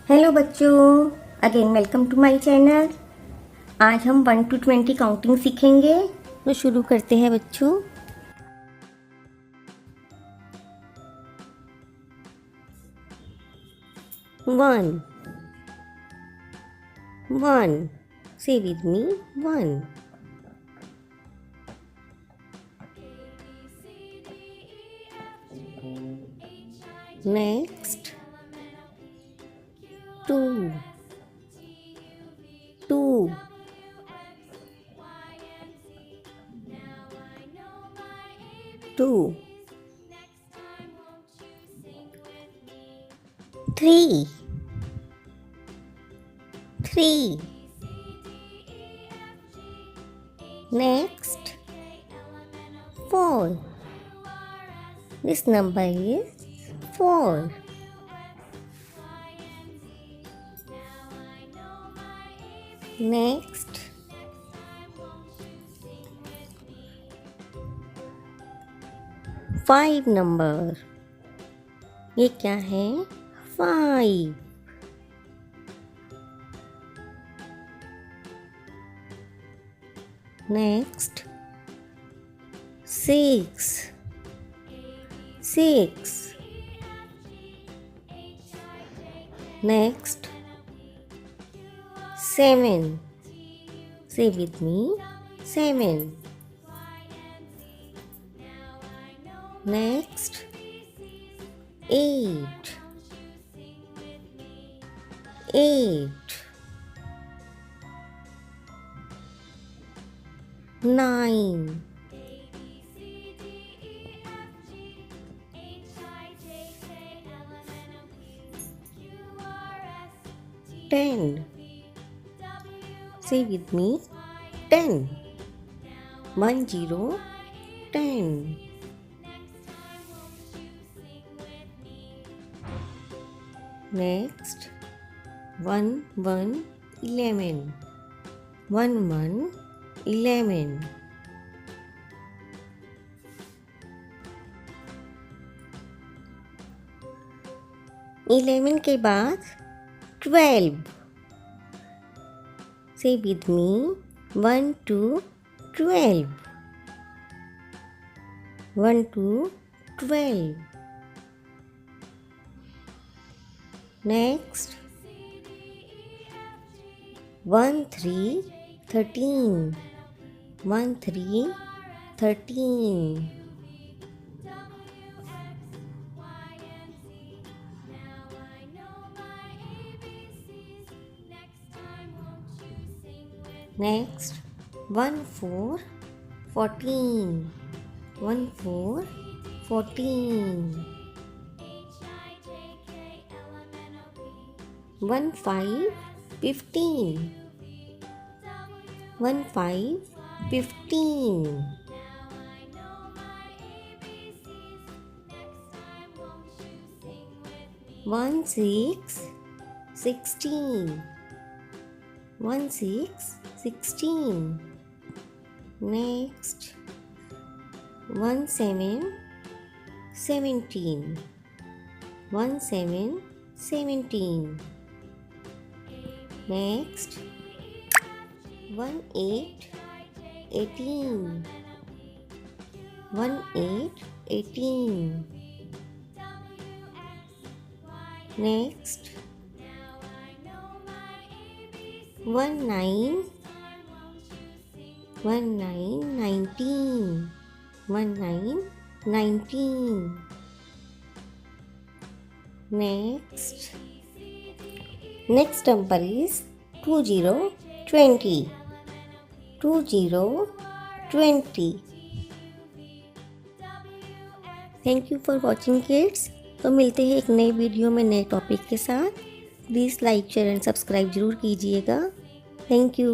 Hello बच्चों, again welcome to my channel. आज हम 1 to 20 काउंटिंग सीखेंगे, तो शुरू करते हैं बच्चों। 1 1 say with me 1 next 2 2 2 3 3 next 4 this number is 4 next 5 number, ये क्या है 5 next 6 6 next 7 say with me 7 next 8 8 9 10 say with me 10 1 0 10 next 1 1 11 1 1 11 11 के बाद 12 say with me 1 to 12 1 to 12 next 1 3 13 1 3 13 next 1 4 14 1 4 14 1 5 15 1 5 15 1 6 16 1 6 16 next 1 7 17 1 7 17 next 1 8 18 1 8 18 next 1 9 1 9 19 1 9 19 next number is 20 20 20 20 thank you for watching kids. तो मिलते हैं एक नए वीडियो में नए टॉपिक के साथ। Please like share and subscribe ज़रूर कीजिएगा। Thank you.